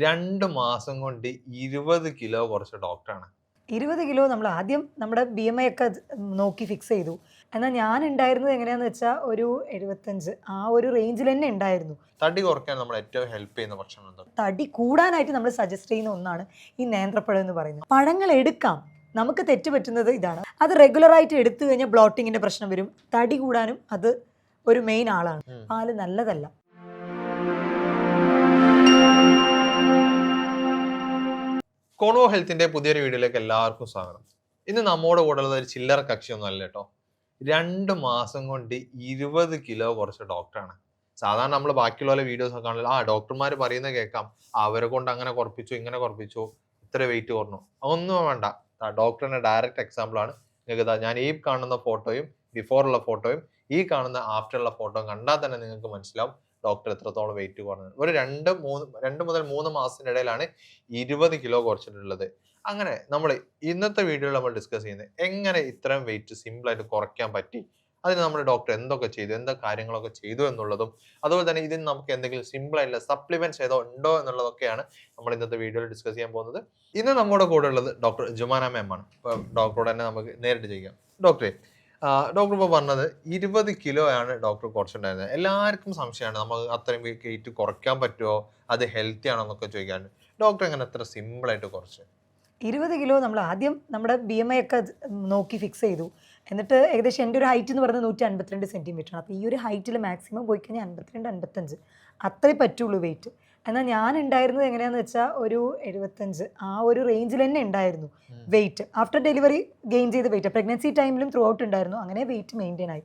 2 മാസം കൊണ്ട് 20 കിലോ കുറച്ച ഡോക്ടറാണ്. 20 കിലോ നമ്മൾ ആദ്യം നമ്മുടെ BMI ഒക്കെ നോക്കി ഫിക്സ് ചെയ്തു. എന്നാൽ ഞാൻ ഉണ്ടായിരുന്നത് എങ്ങനെയാന്ന് വെച്ചാൽ ഒരു 75 ആ ഒരു റേഞ്ചിൽ തന്നെ ഉണ്ടായിരുന്നു. തടി കുറയ്ക്കാൻ നമ്മൾ ഏറ്റവും ഹെൽപ്പ് ചെയ്യുന്ന ഭക്ഷണം എന്താ? തടി കൂടാനായിട്ട് നമ്മൾ സജസ്റ്റ് ചെയ്യുന്ന ഒന്നാണ് ഈ നേന്ത്രപ്പഴം എന്ന് പറയുന്നത്. പഴങ്ങൾ എടുക്കാം, നമുക്ക് തെറ്റ് പറ്റുന്നത് ഇതാണ്. അത് റെഗുലറായിട്ട് എടുത്തു കഴിഞ്ഞാൽ ബ്ലോട്ടിങ്ങിന്റെ പ്രശ്നം വരും. തടി കൂടാനും അത് ഒരു മെയിൻ ആളാണ്. പാല് നല്ലതല്ല. കോൺവോ ഹെൽത്തിന്റെ പുതിയൊരു വീഡിയോയിലേക്ക് എല്ലാവർക്കും സ്വാഗതം. ഇന്ന് നമ്മുടെ കൂടെ ഉള്ളത് ഒരു ചില്ലറ കക്ഷിയൊന്നും അല്ല കേട്ടോ. 2 മാസം കൊണ്ട് 20 കിലോ കുറച്ച ഡോക്ടറാണ്. സാധാരണ നമ്മൾ ബാക്കിയുള്ള വീഡിയോസ് ഒക്കെ ആണെങ്കിൽ ഡോക്ടർമാർ പറയുന്നത് കേൾക്കാം, അവരെ കൊണ്ട് അങ്ങനെ കുറപ്പിച്ചു ഇങ്ങനെ കുറപ്പിച്ചു ഇത്ര വെയിറ്റ് കുറഞ്ഞു, ഒന്നും വേണ്ട. ഡോക്ടറിന്റെ ഡയറക്റ്റ് എക്സാമ്പിൾ ആണ്. നിങ്ങൾക്ക് ഞാൻ ഈ കാണുന്ന ഫോട്ടോയും ബിഫോറുള്ള ഫോട്ടോയും ഈ കാണുന്ന ആഫ്റ്ററുള്ള ഫോട്ടോയും കണ്ടാൽ തന്നെ നിങ്ങൾക്ക് മനസ്സിലാവും ഡോക്ടർ എത്രത്തോളം വെയിറ്റ് കുറഞ്ഞത്. ഒരു 2 മുതൽ 3 മാസത്തിനിടയിലാണ് 20 കിലോ കുറച്ചിട്ടുള്ളത്. അങ്ങനെ നമ്മൾ ഇന്നത്തെ വീഡിയോയിൽ നമ്മൾ ഡിസ്കസ് ചെയ്യുന്നത് എങ്ങനെ ഇത്രയും വെയിറ്റ് സിമ്പിൾ ആയിട്ട് കുറയ്ക്കാൻ പറ്റി, അതിന് നമ്മുടെ ഡോക്ടർ എന്തൊക്കെ ചെയ്തു, എന്തൊക്കെ കാര്യങ്ങളൊക്കെ ചെയ്തു എന്നുള്ളതും, അതുപോലെ തന്നെ ഇതിന് നമുക്ക് എന്തെങ്കിലും സിമ്പിൾ ആയിട്ടുള്ള സപ്ലിമെന്റ്സ് ഏതോ ഉണ്ടോ എന്നുള്ളതൊക്കെയാണ് നമ്മൾ ഇന്നത്തെ വീഡിയോയിൽ ഡിസ്കസ് ചെയ്യാൻ പോകുന്നത്. ഇന്ന് നമ്മുടെ കൂടെ ഉള്ളത് ഡോക്ടർ ജുമാന മാം ആണ്. ഡോക്ടറോട് തന്നെ നമുക്ക് നേരിട്ട് ചെയ്യാം. ഡോക്ടറെ, ഡോക്ടർ ഇപ്പോൾ പറഞ്ഞത് 20 കിലോ ആണ് ഡോക്ടർ കുറച്ചിട്ടുണ്ടായിരുന്നത്. എല്ലാവർക്കും സംശയമാണ്, നമുക്ക് അത്രയും വെയിറ്റ് കുറയ്ക്കാൻ പറ്റുമോ, അത് ഹെൽത്തി ആണോ എന്നൊക്കെ ചോദിക്കാറുണ്ട്. ഡോക്ടർ എങ്ങനെ എത്ര സിമ്പിൾ ആയിട്ട് കുറച്ച്? 20 കിലോ നമ്മൾ ആദ്യം നമ്മുടെ BMI ഒക്കെ നോക്കി ഫിക്സ് ചെയ്തു. എന്നിട്ട് ഏകദേശം എൻ്റെ ഒരു ഹൈറ്റ് എന്ന് പറയുന്നത് 152 സെൻറ്റിമീറ്ററാണ്. അപ്പോൾ ഈ ഒരു ഹൈറ്റിൽ മാക്സിമം പോയി കഴിഞ്ഞാൽ 52-55 അത്രേ പറ്റുള്ളൂ വെയിറ്റ്. എന്നാൽ ഞാൻ ഉണ്ടായിരുന്നത് എങ്ങനെയാണെന്ന് വെച്ചാൽ ഒരു 75 ആ ഒരു റേഞ്ചിൽ തന്നെ ഉണ്ടായിരുന്നു വെയിറ്റ്. ആഫ്റ്റർ ഡെലിവറി ഗെയിൻ ചെയ്ത വെയിറ്റ് പ്രഗ്നൻസി ടൈമിലും ത്രൂ ഔട്ട് ഉണ്ടായിരുന്നു. അങ്ങനെ വെയിറ്റ് മെയിൻറ്റെയിൻ ആയി.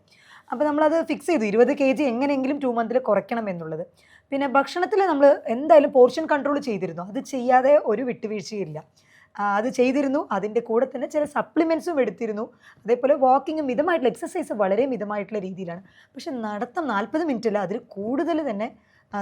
അപ്പോൾ നമ്മളത് ഫിക്സ് ചെയ്തു 20 kg എങ്ങനെയെങ്കിലും 2 മന്തിൽ കുറയ്ക്കണം എന്നുള്ളത്. പിന്നെ ഭക്ഷണത്തിൽ നമ്മൾ എന്തായാലും പോർഷൻ കൺട്രോൾ ചെയ്തിരുന്നു. അത് ചെയ്യാതെ ഒരു വിട്ടുവീഴ്ചയില്ല. അത് ചെയ്തിരുന്നു. അതിൻ്റെ കൂടെ തന്നെ ചില സപ്ലിമെൻറ്റ്സും എടുത്തിരുന്നു. അതേപോലെ വാക്കിങ് മിതമായിട്ടുള്ള എക്സസൈസ് വളരെ മിതമായിട്ടുള്ള രീതിയിലാണ്. പക്ഷെ നടത്തം 40 മിനിറ്റ് അല്ല, അതിൽ കൂടുതൽ തന്നെ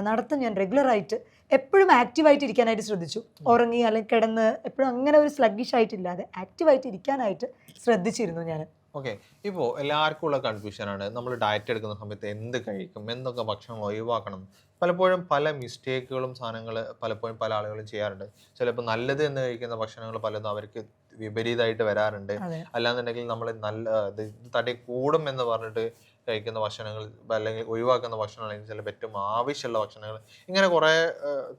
നടത്തം ഞാൻ റെഗുലറായിട്ട് എപ്പോഴും ആക്റ്റീവായിട്ട് ഇരിക്കാനായിട്ട് ശ്രദ്ധിച്ചു. ഉറങ്ങി അല്ലെങ്കിൽ കിടന്ന് എപ്പോഴും അങ്ങനെ ഒരു സ്ലഗ്ഗിഷ് ആയിട്ടില്ലാതെ ആക്റ്റീവായിട്ട് ഇരിക്കാനായിട്ട് ശ്രദ്ധിച്ചിരുന്നു ഞാൻ. ഓക്കെ, ഇപ്പോൾ എല്ലാവർക്കും ഉള്ള കൺഫ്യൂഷനാണ്, നമ്മൾ ഡയറ്റ് എടുക്കുന്ന സമയത്ത് എന്ത് കഴിക്കും, എന്തൊക്കെ ഭക്ഷണം ഒഴിവാക്കണം. പലപ്പോഴും പല മിസ്റ്റേക്കുകളും സാധനങ്ങൾ പലപ്പോഴും പല ആളുകളും ചെയ്യാറുണ്ട്. ചിലപ്പോൾ നല്ലത് എന്ന് കഴിക്കുന്ന ഭക്ഷണങ്ങൾ പലതും അവർക്ക് വിപരീതമായിട്ട് വരാറുണ്ട്. അല്ലാന്നുണ്ടെങ്കിൽ നമ്മൾ തടി കൂടും എന്ന് പറഞ്ഞിട്ട് കഴിക്കുന്ന ഭക്ഷണങ്ങൾ അല്ലെങ്കിൽ ഒഴിവാക്കുന്ന ഭക്ഷണങ്ങൾ, അല്ലെങ്കിൽ ചില ഏറ്റവും ആവശ്യമുള്ള ഭക്ഷണങ്ങൾ, ഇങ്ങനെ കുറേ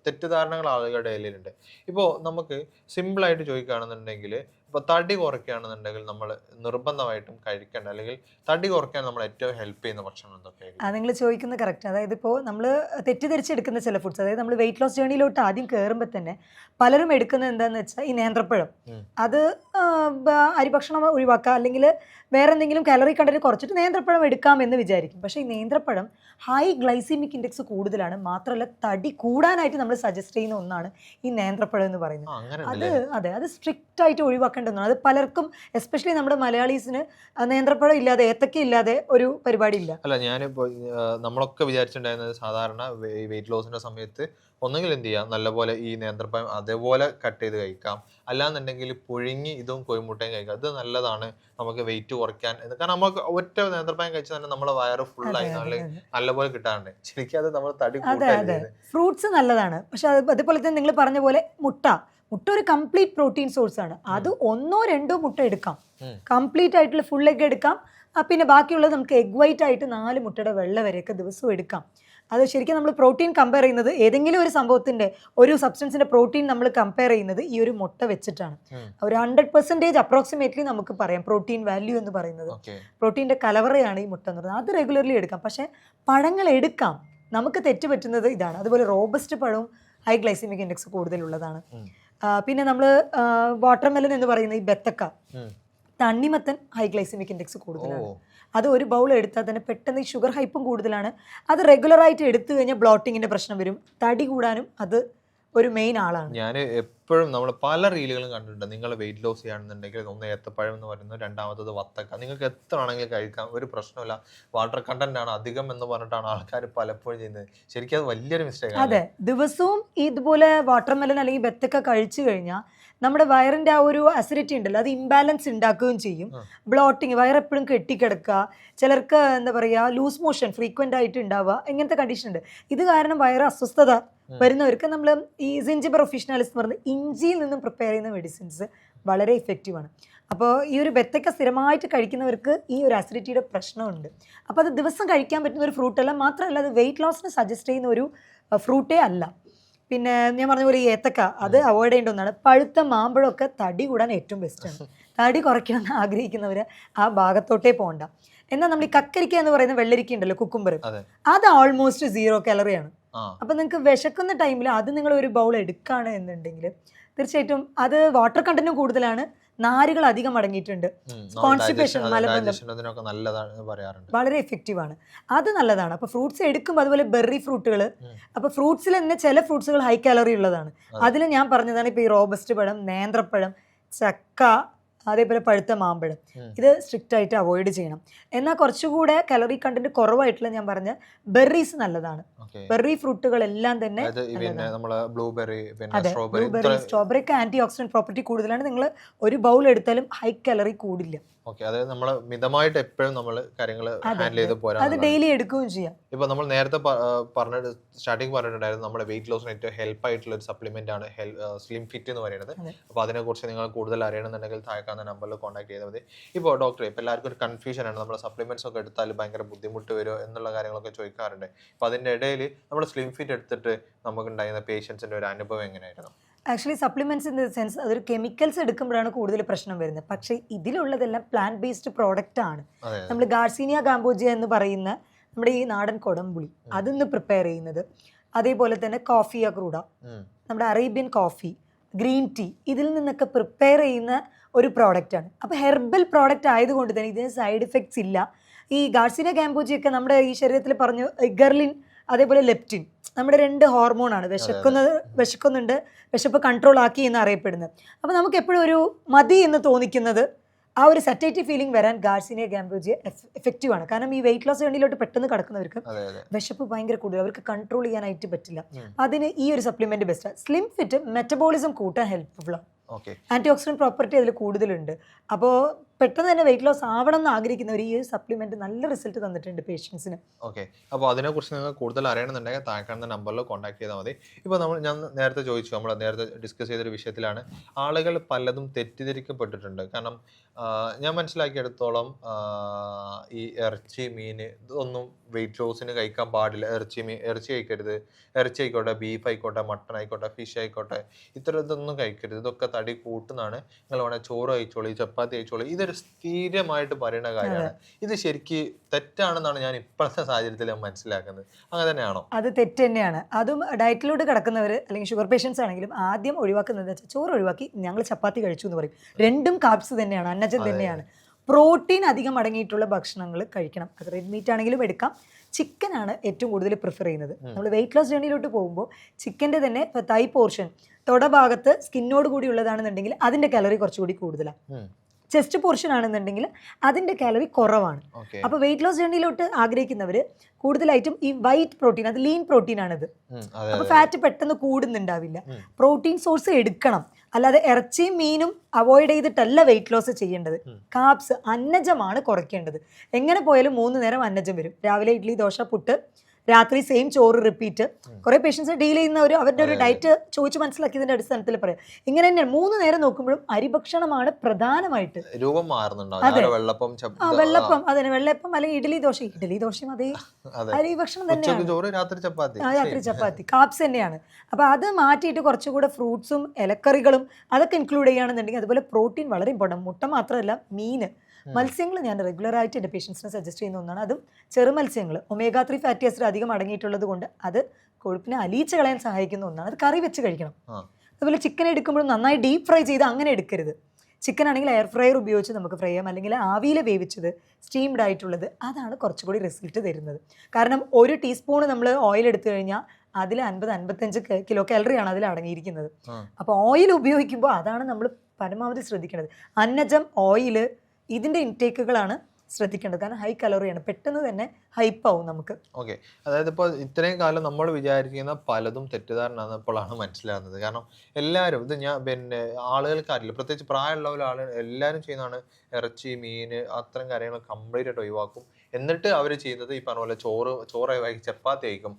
തെറ്റിദ്ധാരണകൾ ആളുകളുടെ ഇടയിലുണ്ട്. ഇപ്പോൾ നമുക്ക് സിമ്പിളായിട്ട് ചോദിക്കുകയാണെന്നുണ്ടെങ്കിൽ, ഇപ്പോൾ തടി കുറയ്ക്കുകയാണെന്നുണ്ടെങ്കിൽ നമ്മൾ നിർബന്ധമായിട്ടും കഴിക്കേണ്ട, അല്ലെങ്കിൽ തടി കുറയ്ക്കാൻ നമ്മൾ ഏറ്റവും ഹെൽപ്പ് ചെയ്യുന്ന ഭക്ഷണം എന്തൊക്കെയായിരിക്കും? നിങ്ങൾ ചോദിക്കുന്നത് കറക്റ്റ്. അതായത് ഇപ്പോൾ നമ്മൾ തെറ്റിദ്ധരിച്ചെടുക്കുന്ന ചില ഫുഡ്സ്, അതായത് നമ്മൾ വെയിറ്റ് ലോസ് ജേണിയിലോട്ട് ആദ്യം കയറുമ്പോൾ തന്നെ പലരും എടുക്കുന്നത് എന്താണെന്ന് വെച്ചാൽ ഈ നേന്ത്രപ്പഴം. അത് അരിഭക്ഷണം ഒഴിവാക്കുക, അല്ലെങ്കിൽ വേറെ എന്തെങ്കിലും കാലറി കണ്ടന്റ് കുറച്ചിട്ട് നേന്ത്രപ്പഴം എടുക്കാം എന്ന് വിചാരിക്കും. പക്ഷേ ഈ നേന്ത്രപ്പഴം ഹൈ ഗ്ലൈസീമിക് ഇൻഡെക്സ് കൂടുതലാണ്. മാത്രമല്ല തടി കൂടാനായിട്ട് നമ്മൾ സജസ്റ്റ് ചെയ്യുന്ന ഒന്നാണ് ഈ നേന്ത്രപ്പഴം എന്ന് പറയുന്നത്. അത് സ്ട്രിക്റ്റ് ആയിട്ട് ഒഴിവാക്കേണ്ട ഒന്നാണ്. അത് പലർക്കും, എസ്പെഷ്യലി നമ്മുടെ മലയാളീസിന് നേന്ത്രപ്പഴം ഇല്ലാതെ, ഏത്തക്ക ഇല്ലാതെ ഒരു പരിപാടി ഇല്ല. അല്ല, ഞാനിപ്പോൾ നമ്മളൊക്കെ വിചാരിച്ചിട്ടുണ്ടായിരുന്നത് സാധാരണ വെയിറ്റ് ലോസിന്റെ സമയത്ത് ഒന്നെങ്കിൽ എന്ത് ചെയ്യാം, നല്ലപോലെ ഈ നേന്ത്രപ്പഴം അതേപോലെ കട്ട് ചെയ്ത് കഴിക്കാം, അല്ലാന്നുണ്ടെങ്കിൽ പുഴുങ്ങി ഇതും കോഴിമുട്ടയും കഴിക്കാം. ഇത് നല്ലതാണ് നമുക്ക് വെയിറ്റ് കുറയ്ക്കാൻ. കാരണം നമുക്ക് ഒറ്റ നേന്ത്രപ്പഴം കഴിച്ചാൽ തന്നെ നമ്മളെ വയറ് ഫുള്ളായി നല്ലപോലെ കിട്ടാറുണ്ട്. ശരിക്കും അത് നമ്മൾ തടി കൂട്ടാൻ. ഫ്രൂട്ട്സ് നല്ലതാണ്, പക്ഷെ അതേപോലെ തന്നെ നിങ്ങൾ പറഞ്ഞ പോലെ മുട്ട ഒരു കംപ്ലീറ്റ് പ്രോട്ടീൻ സോഴ്സ് ആണ്. അത് 1-2 മുട്ട എടുക്കാം, കംപ്ലീറ്റ് ആയിട്ടുള്ള ഫുൾ എഗ് എടുക്കാം. പിന്നെ ബാക്കിയുള്ളത് നമുക്ക് എഗ് വൈറ്റ് ആയിട്ട് 4 മുട്ടയുടെ വെള്ള വരെയൊക്കെ ദിവസവും എടുക്കാം. അത് ശരിക്കും നമ്മൾ പ്രോട്ടീൻ കമ്പയർ ചെയ്യുന്നത്, ഏതെങ്കിലും ഒരു സംഭവത്തിന്റെ ഒരു സബ്സ്റ്റൻസിന്റെ പ്രോട്ടീൻ നമ്മൾ കമ്പയർ ചെയ്യുന്നത് ഈ ഒരു മുട്ട വെച്ചിട്ടാണ്. ഒരു 100% അപ്രോക്സിമേറ്റ്ലി നമുക്ക് പറയാം പ്രോട്ടീൻ വാല്യൂ എന്ന് പറയുന്നത്. പ്രോട്ടീന്റെ കലവറയാണ് ഈ മുട്ട എന്ന് പറയുന്നത്. അത് റെഗുലർലി എടുക്കാം. പക്ഷെ പഴങ്ങൾ എടുക്കാം, നമുക്ക് തെറ്റ് പറ്റുന്നത് ഇതാണ്. അതുപോലെ റോബസ്റ്റ് പഴവും ഹൈ ഗ്ലൈസിമിക് ഇൻഡെക്സ് കൂടുതലുള്ളതാണ്. പിന്നെ നമ്മൾ വാട്ടർമെലൻ എന്ന് പറയുന്ന ഈ ബത്തക്ക, തണ്ണിമത്തൻ ഹൈ ഗ്ലൈസിമിക് ഇൻഡെക്സ് കൂടുതലാണ്. അത് ഒരു ബൗൾ എടുത്താൽ തന്നെ പെട്ടെന്ന് ഈ ഷുഗർ ഹൈപ്പും കൂടുതലാണ്. അത് റെഗുലറായിട്ട് എടുത്തു കഴിഞ്ഞാൽ ബ്ലോട്ടിങ്ങിന്റെ പ്രശ്നം വരും. തടി കൂടാനും അത് ഒരു മെയിൻ ആളാണ്. ഞാൻ എപ്പോഴും നമ്മൾ പല റീലുകളും കണ്ടിട്ടുണ്ട്. നിങ്ങൾ വെയിറ്റ് ലോസ് ചെയ്യുകയാണെന്നുണ്ടെങ്കിൽ ഒന്ന് ഏത്തപ്പഴം എന്ന് പറയുന്നത്, രണ്ടാമത്തത് വത്തക്ക. നിങ്ങൾക്ക് എത്ര ആണെങ്കിലും കഴിക്കാം, ഒരു പ്രശ്നമില്ല. വാട്ടർ കണ്ടന്റ് ആണ് അധികം എന്ന് പറഞ്ഞിട്ടാണ് ആൾക്കാർ പലപ്പോഴും ചെയ്യുന്നത്. ശരിക്കും അത് വലിയൊരു മിസ്റ്റേക്ക് ആണ്. അതെ, ദിവസവും ഇതുപോലെ വാട്ടർമെലൻ അല്ലെങ്കിൽ ബത്തക്ക കഴിച്ചു കഴിഞ്ഞാൽ നമ്മുടെ വയറിന്റെ ആ ഒരു അസിഡിറ്റി ഉണ്ടല്ലോ, അത് ഇംബാലൻസ് ഉണ്ടാക്കുകയും ചെയ്യും. ബ്ലോട്ടിങ്, വയറെപ്പോഴും കെട്ടിക്കിടക്കുക, ചിലർക്ക് എന്താ പറയുക ലൂസ് മോഷൻ ഫ്രീക്വൻ്റ് ആയിട്ട് ഉണ്ടാവുക, ഇങ്ങനത്തെ കണ്ടീഷൻ ഉണ്ട്. ഇത് കാരണം വയറ് അസ്വസ്ഥത വരുന്നവർക്ക് നമ്മൾ ഈ സിഞ്ചിബർ ഒഫീഷ്യനാലിസ് എന്ന് പറയുന്നത് ഇഞ്ചിയിൽ നിന്നും പ്രിപ്പയർ ചെയ്യുന്ന മെഡിസിൻസ് വളരെ ഇഫക്റ്റീവാണ്. അപ്പോൾ ഈ ഒരു ബത്തക്ക സ്ഥിരമായിട്ട് കഴിക്കുന്നവർക്ക് ഈ ഒരു അസിഡിറ്റിയുടെ പ്രശ്നമുണ്ട്. അപ്പോൾ അത് ദിവസം കഴിക്കാൻ പറ്റുന്ന ഒരു ഫ്രൂട്ടല്ല, മാത്രമല്ല അത് വെയിറ്റ് ലോസിന് സജസ്റ്റ് ചെയ്യുന്ന ഒരു ഫ്രൂട്ടേ അല്ല. പിന്നെ ഞാൻ പറഞ്ഞ പോലെ ഈ ഏത്തക്ക അത് അവോയ്ഡ് ചെയ്യേണ്ട ഒന്നാണ്. പഴുത്ത മാമ്പഴമൊക്കെ തടി കൂടാൻ ഏറ്റവും ബെസ്റ്റാണ്. തടി കുറയ്ക്കണം എന്ന് ആഗ്രഹിക്കുന്നവർ ആ ഭാഗത്തോട്ടേ പോകണ്ട. എന്നാൽ നമ്മൾ ഈ കക്കരിക്ക എന്ന് പറയുന്ന വെള്ളരിക്ക ഉണ്ടല്ലോ, കുക്കുംബർ, അത് ഓൾമോസ്റ്റ് 0 കലോറിയാണ്. അപ്പം നിങ്ങൾക്ക് വിശക്കുന്ന ടൈമിൽ അത് നിങ്ങൾ ഒരു ബൗൾ എടുക്കുകയാണ് എന്നുണ്ടെങ്കിൽ തീർച്ചയായിട്ടും അത് വാട്ടർ കണ്ടന്റും കൂടുതലാണ്, നാരുകൾ അധികം അടങ്ങിയിട്ടുണ്ട്, കോൺസ്റ്റിപ്പേഷൻ, മലബന്ധം വളരെ എഫക്റ്റീവ് ആണ്. അത് നല്ലതാണ്. അപ്പോൾ ഫ്രൂട്ട്സ് എടുക്കുമ്പോൾ അതുപോലെ ബെറി ഫ്രൂട്ടുകൾ, അപ്പോൾ ഫ്രൂട്ട്സിൽ തന്നെ ചില ഫ്രൂട്ട്സുകൾ ഹൈ കാലറി ഉള്ളതാണ്. അതിൽ ഞാൻ പറഞ്ഞതാണ് ഇപ്പോൾ ഈ റോബസ്റ്റ് പഴം, നേന്ത്രപ്പഴം, ചക്ക, അതേപോലെ പഴുത്ത മാമ്പഴം, ഇത് സ്ട്രിക്റ്റ് ആയിട്ട് അവോയ്ഡ് ചെയ്യണം. എന്നാൽ കുറച്ചുകൂടെ കലറി കണ്ടന്റ് കുറവായിട്ടുള്ള ഞാൻ പറഞ്ഞ ബെറീസ് നല്ലതാണ്. ബെറി ഫ്രൂട്ടുകളെല്ലാം തന്നെ ബ്ലൂബെറി, സ്ട്രോബെറി ഒക്കെ ആന്റി ഓക്സിഡന്റ് പ്രോപ്പർട്ടി കൂടുതലാണ്. നിങ്ങൾ ഒരു ബൗൾ എടുത്താലും ഹൈ കലറി കൂടില്ല. അതായത് നമ്മൾ മിതമായിട്ട് എപ്പോഴും നമ്മൾ കാര്യങ്ങൾ ഹാൻഡിൽ ചെയ്ത് പോരാ, അത് ഡെയിലി എടുക്കുകയും ചെയ്യാം. ഇപ്പൊ നമ്മൾ നേരത്തെ സ്റ്റാർട്ടിങ് പറഞ്ഞിട്ടുണ്ടായിരുന്നു നമ്മുടെ വെയിറ്റ് ലോസിന് ഏറ്റവും ഹെൽപ്പ് ആയിട്ടുള്ള ഒരു സപ്ലിമെന്റ് ആണ് സ്ലിം ഫിറ്റ് എന്ന് പറയുന്നത്. അപ്പോൾ അതിനെക്കുറിച്ച് നിങ്ങൾ കൂടുതൽ അറിയണമെന്നുണ്ടെങ്കിൽ താഴെ കാണുന്ന നമ്പറിൽ കോൺടാക്ട് ചെയ്താൽ മതി. ഇപ്പോൾ ഡോക്ടറെ, ഇപ്പോൾ എല്ലാവർക്കും ഒരു കൺഫ്യൂഷൻ ആണ്, നമ്മൾ സപ്ലിമെന്റ്സ് ഒക്കെ എടുത്താൽ ഭയങ്കര ബുദ്ധിമുട്ട് വരുമോ എന്നുള്ള കാര്യങ്ങളൊക്കെ ചോദിക്കാറുണ്ട്. അപ്പോൾ അതിൻ്റെ ഇടയിൽ നമ്മൾ സ്ലിം ഫിറ്റ് എടുത്തിട്ട് നമുക്ക് ഉണ്ടായിരുന്ന പേഷ്യൻസിന്റെ ഒരു അനുഭവം എങ്ങനെയായിരുന്നു? Actually supplements in the sense അതൊരു കെമിക്കൽസ് എടുക്കുമ്പോഴാണ് കൂടുതൽ പ്രശ്നം വരുന്നത്. പക്ഷേ ഇതിലുള്ളതെല്ലാം പ്ലാന്റ് ബേസ്ഡ് പ്രോഡക്റ്റ് ആണ്. നമ്മൾ ഗാർസീനിയ ഗാംബോജിയ എന്ന് പറയുന്ന നമ്മുടെ ഈ നാടൻ കൊടംപുളി അതിന്ന് പ്രിപ്പയർ ചെയ്യുന്നത്, അതേപോലെ തന്നെ കോഫി അക്രൂഡ, നമ്മുടെ അറേബ്യൻ കോഫി, ഗ്രീൻ ടീ, ഇതിൽ നിന്നൊക്കെ പ്രിപ്പയർ ചെയ്യുന്ന ഒരു പ്രോഡക്റ്റാണ്. അപ്പോൾ ഹെർബൽ പ്രോഡക്റ്റ് ആയതുകൊണ്ട് തന്നെ ഇതിന് സൈഡ് എഫക്ട്സ് ഇല്ല. ഈ ഗാർസീനിയ ഗാംബോജിയൊക്കെ നമ്മുടെ ഈ ശരീരത്തിൽ പറഞ്ഞു ഗർലിൻ, അതേപോലെ ലെപ്റ്റിൻ, നമ്മുടെ 2 ഹോർമോണാണ്. വിശക്കുന്നുണ്ട്, വിശപ്പ് കൺട്രോൾ ആക്കി എന്ന് അറിയപ്പെടുന്നത്. അപ്പോൾ നമുക്ക് എപ്പോഴും ഒരു മതി എന്ന് തോന്നിക്കുന്നത്, ആ ഒരു സറ്റൈറ്റി ഫീലിംഗ് വരാൻ ഗാർസീനിയ ഗാംബോജിയ എഫക്റ്റീവ് ആണ്. കാരണം ഈ വെയിറ്റ് ലോസ് ജേണിയിലോട്ട് പെട്ടെന്ന് കടക്കുന്നവർക്ക് വിശപ്പ് ഭയങ്കര കൂടുതൽ, അവർക്ക് കൺട്രോൾ ചെയ്യാനായിട്ട് പറ്റില്ല. അതിന് ഈ ഒരു സപ്ലിമെന്റ് ബെസ്റ്റാണ്. സ്ലിം ഫിറ്റ് മെറ്റബോളിസം കൂട്ടാൻ ഹെൽപ്ഫുൾ ആണ്. ആന്റി ഓക്സിഡന്റ് പ്രോപ്പർട്ടി അതിൽ കൂടുതലുണ്ട്. അപ്പോൾ പെട്ടെന്ന് തന്നെ വെയിറ്റ് ലോസ് ആവണം എന്ന് ആഗ്രഹിക്കുന്നവർ ഈ സപ്ലിമെന്റ് നല്ല റിസൾട്ട് തന്നിട്ടുണ്ട് പേഷ്യൻസിന്. ഓക്കെ, അപ്പോൾ അതിനെക്കുറിച്ച് നിങ്ങൾ കൂടുതൽ അറിയണമെന്നുണ്ടെങ്കിൽ താഴെ കാണുന്ന നമ്പറിൽ കോൺടാക്ട് ചെയ്താൽ മതി. ഇപ്പോൾ ഞാൻ നേരത്തെ ചോദിച്ചു, നമ്മൾ നേരത്തെ ഡിസ്കസ് ചെയ്തൊരു വിഷയത്തിലാണ്, ആളുകൾ പലതും തെറ്റിദ്ധരിക്കപ്പെട്ടിട്ടുണ്ട്. കാരണം ഞാൻ മനസ്സിലാക്കിയെടുത്തോളം ഈ ഇറച്ചി, മീൻ ഇതൊന്നും വെയിറ്റ് ലോസിന് കഴിക്കാൻ പാടില്ല. ഇറച്ചി കഴിക്കരുത്. ഇറച്ചി ആയിക്കോട്ടെ, ബീഫ് ആയിക്കോട്ടെ, മട്ടൺ ആയിക്കോട്ടെ, ഫിഷ് ആയിക്കോട്ടെ, ഇതൊന്നും കഴിക്കരുത്, ഇതൊക്കെ തടി കൂട്ടുന്നതാണ്, നിങ്ങൾ വേണേൽ ചോറ് കഴിച്ചോളി, ചപ്പാത്തി കഴിച്ചോളി. ഇതൊരു സ്ഥിരമായിട്ട് പറയുന്ന കാര്യമാണ്. ഇത് ശരിക്ക് തെറ്റാണെന്നാണ് ഞാൻ ഇപ്പോഴത്തെ സാഹചര്യത്തിൽ മനസ്സിലാക്കുന്നത്. അങ്ങനെ തന്നെയാണോ? അത് തെറ്റ് തന്നെയാണ്. അതും ഡയറ്റിലോട്ട് കിടക്കുന്നവർ അല്ലെങ്കിൽ ഷുഗർ പേഷ്യൻസ് ആണെങ്കിലും ആദ്യം ഒഴിവാക്കുന്നത് വെച്ചാൽ ചോറ് ഒഴിവാക്കി ഞങ്ങൾ ചപ്പാത്തി കഴിച്ചു എന്ന് പറയും. രണ്ടും കാർബ്സ് തന്നെയാണ്, അന്നജം തന്നെയാണ്. പ്രോട്ടീൻ അധികം അടങ്ങിയിട്ടുള്ള ഭക്ഷണങ്ങൾ കഴിക്കണം. അത് റെഡ് മീറ്റ് ആണെങ്കിലും എടുക്കാം. ചിക്കനാണ് ഏറ്റവും കൂടുതൽ പ്രിഫർ ചെയ്യുന്നത്. നമ്മൾ വെയിറ്റ് ലോസ് ജേണിയിലോട്ട് പോകുമ്പോൾ ചിക്കൻ്റെ തന്നെ ഇപ്പോൾ തൈ പോർഷൻ, തൊടഭാഗത്ത് സ്കിന്നോട് കൂടി ഉള്ളതാണെന്നുണ്ടെങ്കിൽ അതിൻ്റെ കാലറി കുറച്ചുകൂടി കൂടുതലാണ്. ചെസ്റ്റ് പോർഷൻ ആണെന്നുണ്ടെങ്കിൽ അതിൻ്റെ കാലറി കുറവാണ്. അപ്പോൾ വെയിറ്റ് ലോസ് ജേണിയിലോട്ട് ആഗ്രഹിക്കുന്നവർ കൂടുതലായിട്ടും ഈ വൈറ്റ് പ്രോട്ടീൻ, അത് ലീൻ പ്രോട്ടീൻ ആണിത്. അപ്പോൾ ഫാറ്റ് പെട്ടെന്ന് കൂടുന്നുണ്ടാവില്ല. പ്രോട്ടീൻ സോഴ്സ് എടുക്കണം, അല്ലാതെ ഇറച്ചിയും മീനും അവോയ്ഡ് ചെയ്തിട്ടല്ല വെയിറ്റ് ലോസ് ചെയ്യേണ്ടത്. കാർബ്സ്, അന്നജമാണ് കുറയ്ക്കേണ്ടത്. എങ്ങനെ പോയാലും 3 നേരം അന്നജം വരും. രാവിലെ ഇഡ്ഡലി, ദോശ, പുട്ട്, രാത്രി സെയിം ചോറ് റിപ്പീറ്റ്. കുറെ പേഷ്യൻസ് ഡീൽ ചെയ്യുന്നവർ അവരുടെ ഒരു ഡയറ്റ് ചോദിച്ച് മനസ്സിലാക്കിയതിന്റെ അടിസ്ഥാനത്തിൽ പറയാം. ഇങ്ങനെ തന്നെയാണ് 3 നേരം നോക്കുമ്പോഴും അരിഭക്ഷണമാണ് പ്രധാനമായിട്ട്. രൂപം വെള്ളപ്പം, അതിന് വെള്ളപ്പം അല്ലെങ്കിൽ ഇഡ്ഡലി ദോശയും അതേ അരിഭക്ഷണം തന്നെയാണ്. രാത്രി ചപ്പാത്തി കാർബ്സ് തന്നെയാണ്. അപ്പൊ അത് മാറ്റിയിട്ട് കുറച്ചുകൂടെ ഫ്രൂട്ട്സും ഇലക്കറികളും അതൊക്കെ ഇൻക്ലൂഡ് ചെയ്യുകയാണെന്നുണ്ടെങ്കിൽ, അതുപോലെ പ്രോട്ടീൻ വളരെ ഇമ്പോർട്ടൻറ്റ്. മുട്ട മാത്രമല്ല, മീന്, മത്സ്യങ്ങൾ ഞാൻ റെഗുലറായിട്ട് എൻ്റെ പേഷ്യൻസിനെ സജസ്റ്റ് ചെയ്യുന്ന ഒന്നാണ്. അതും ചെറു മത്സ്യങ്ങൾ omega-3 ഫാറ്റി ആസിഡ് അധികം അടങ്ങിയിട്ടുള്ളത് കൊണ്ട് അത് കൊഴുപ്പിനെ അലിയിച്ച് കളയാൻ സഹായിക്കുന്ന ഒന്നാണ്. അത് കറി വെച്ച് കഴിക്കണം. അതുപോലെ ചിക്കൻ എടുക്കുമ്പോഴും നന്നായി ഡീപ്പ് ഫ്രൈ ചെയ്ത് അങ്ങനെ എടുക്കരുത്. ചിക്കൻ ആണെങ്കിൽ എയർ ഫ്രയർ ഉപയോഗിച്ച് നമുക്ക് ഫ്രൈ ചെയ്യാം, അല്ലെങ്കിൽ ആവിയിൽ വേവിച്ചത്, സ്റ്റീംഡ് ആയിട്ടുള്ളത്, അതാണ് കുറച്ചുകൂടി റിസൾട്ട് തരുന്നത്. കാരണം 1 ടീസ്പൂൺ നമ്മൾ ഓയിൽ എടുത്തു കഴിഞ്ഞാൽ അതിൽ 50-55 കിലോ കാലറിയാണ് അതിൽ അടങ്ങിയിരിക്കുന്നത്. അപ്പോൾ ഓയിൽ ഉപയോഗിക്കുമ്പോൾ അതാണ് നമ്മൾ പരമാവധി ശ്രദ്ധിക്കേണ്ടത്. അന്നജം, ഓയിൽ, ഇതിൻ്റെ ഇൻടേക്കുകളാണ് ശ്രദ്ധിക്കേണ്ടത്. കാരണം ഹൈ കലോറിയാണ്, പെട്ടെന്ന് തന്നെ ഹൈപ്പാവും നമുക്ക്. ഓക്കെ, അതായത് ഇപ്പോൾ ഇത്രയും കാലം നമ്മൾ വിചാരിക്കുന്ന പലതും തെറ്റിദ്ധാരണയാണെപ്പോഴാണ് മനസ്സിലാകുന്നത്. കാരണം എല്ലാവരും ഇത് പിന്നെ ആളുകൾക്ക് അറിയില്ല, പ്രത്യേകിച്ച് പ്രായമുള്ള ആളുകൾ എല്ലാവരും ചെയ്യുന്നതാണ് ഇറച്ചി, മീൻ അത്തരം കാര്യങ്ങൾ കംപ്ലീറ്റ് ആയിട്ട് ഒഴിവാക്കും. എന്നിട്ട് അവർ ചെയ്യുന്നത് ഈ പറഞ്ഞ പോലെ ചോറ് ഒഴിവാക്കി ചപ്പാത്തി കഴിക്കും.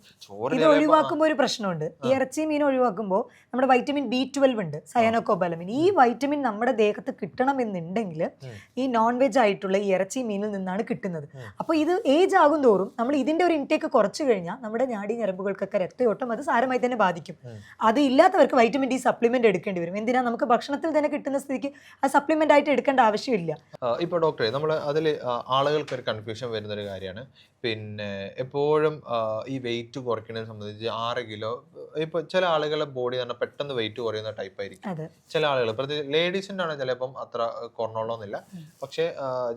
ഇത് ഒഴിവാക്കുമ്പോൾ ഒരു പ്രശ്നമുണ്ട്. ഈ ഇറച്ചി മീൻ ഒഴിവാക്കുമ്പോൾ നമ്മുടെ വൈറ്റമിൻ B12 ഉണ്ട്, സയനോകോബാലമിൻ. ഈ വൈറ്റമിൻ നമ്മുടെ ദേഹത്ത് കിട്ടണമെന്നുണ്ടെങ്കിൽ ഈ നോൺ വെജ് ആയിട്ടുള്ള ഈ ഇറച്ചി മീനിൽ നിന്നാണ് കിട്ടുന്നത്. അപ്പോൾ ഇത് ഏജ് ആകും തോറും നമ്മൾ ഇതിന്റെ ഒരു ഇൻടേക്ക് കുറച്ച് കഴിഞ്ഞാൽ നമ്മുടെ നാഡി ഞരമ്പുകൾക്കൊക്കെ രക്തയോട്ടം അത് സാരമായി തന്നെ ബാധിക്കും. അത് ഇല്ലാത്തവർക്ക് വൈറ്റമിൻ ഡി സപ്ലിമെന്റ് എടുക്കേണ്ടി വരും. എന്തിനാ, നമുക്ക് ഭക്ഷണത്തിൽ തന്നെ കിട്ടുന്ന സ്ഥിതിക്ക് ആ സപ്ലിമെന്റ് ആയിട്ട് എടുക്കേണ്ട ആവശ്യമില്ല. ഇപ്പൊ ഡോക്ടറെ, നമ്മൾ അതിൽ ആളുകൾക്ക് ഒരു കൺഫ്യൂഷൻ വരുന്നൊരു കാര്യമാണ്. പിന്നെ എപ്പോഴും ഈ വെയിറ്റ് കുറയ്ക്കുന്നതിനെ സംബന്ധിച്ച് 6 കിലോ, ഇപ്പൊ ചില ആളുകളുടെ ബോഡി തന്നെ പെട്ടെന്ന് വെയിറ്റ് കുറയുന്ന ടൈപ്പ് ആയിരിക്കും. ചില ആളുകൾ, പ്രത്യേകിച്ച് ലേഡീസിന്റെ ആണ് ചിലപ്പം അത്ര കുറഞ്ഞോളന്നില്ല, പക്ഷെ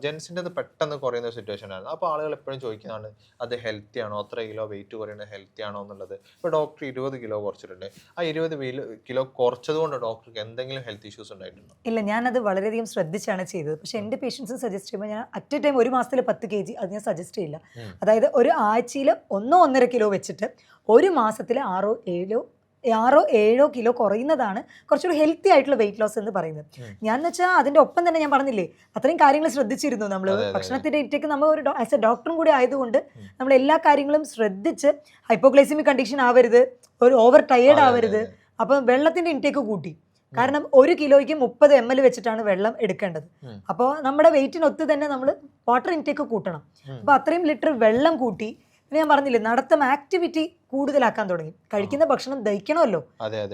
ജെൻസിന്റെ പെട്ടെന്ന് കുറയുന്ന സിറ്റുവേഷൻ ആണ്. അപ്പൊ ആളുകൾ എപ്പോഴും ചോദിക്കുന്നതാണ്, അത് ഹെൽത്തി ആണോ, അത്ര കിലോ വെയിറ്റ് കുറയുന്നത് ഹെൽത്തി ആണോ എന്നുള്ളത്. ഇപ്പൊ ഡോക്ടർ 20 കിലോ കുറച്ചിട്ടുണ്ട്. ആ 20 കിലോ കുറച്ചത് കൊണ്ട് ഡോക്ടർക്ക് എന്തെങ്കിലും ഹെൽത്ത് ഇഷ്യൂസ് ഉണ്ടായിട്ടുണ്ടോ? ഇല്ല, ഞാനത് വളരെയധികം ശ്രദ്ധിച്ചാണ് ചെയ്തത്. പക്ഷെ എൻ്റെ പേഷ്യൻസ് സജസ്റ്റ് ചെയ്യുമ്പോൾ ഞാൻ അറ്റ് എ ടൈം ഒരു മാസത്തിൽ 10 kg അത് ഞാൻ സജസ്റ്റ് ചെയ്യില്ല. അതായത് ഒരു ആഴ്ചയിൽ 1-1.5 കിലോ വെച്ചിട്ട് ഒരു മാസത്തിൽ 6-7 കിലോ കുറയുന്നതാണ് കുറച്ചുകൂടി ഹെൽത്തി ആയിട്ടുള്ള വെയിറ്റ് ലോസ് എന്ന് പറയുന്നത്. ഞാൻ വെച്ചാൽ അതിന്റെ ഒപ്പം തന്നെ ഞാൻ പറഞ്ഞില്ലേ, അത്രയും കാര്യങ്ങൾ ശ്രദ്ധിച്ചിരുന്നു. നമ്മൾ ഭക്ഷണത്തിന്റെ ഇറ്റേക്ക് നമ്മൾ ഒരു ആസ് എ ഡോക്ടറും കൂടി ആയതുകൊണ്ട് നമ്മൾ എല്ലാ കാര്യങ്ങളും ശ്രദ്ധിച്ച് ഹൈപ്പോഗ്ലൈസിമിക് കണ്ടീഷൻ ആവരുത്, ഒരു ഓവർ ടയേർഡ് ആവരുത്. അപ്പം വെള്ളത്തിന്റെ ഇൻടേക്ക് കൂട്ടി. കാരണം 1 കിലോയ്ക്ക് 30 ml വെച്ചിട്ടാണ് വെള്ളം എടുക്കേണ്ടത്. അപ്പോൾ നമ്മുടെ വെയിറ്റിനൊത്ത് തന്നെ നമ്മൾ വാട്ടർ ഇൻടേക്ക് കൂട്ടണം. അപ്പോൾ അത്രയും ലിറ്റർ വെള്ളം കൂട്ടി. പിന്നെ ഞാൻ പറഞ്ഞില്ലേ, നടത്തം ആക്ടിവിറ്റി കൂടുതലാക്കാൻ തുടങ്ങി. കഴിക്കുന്ന ഭക്ഷണം ദഹിക്കണമല്ലോ.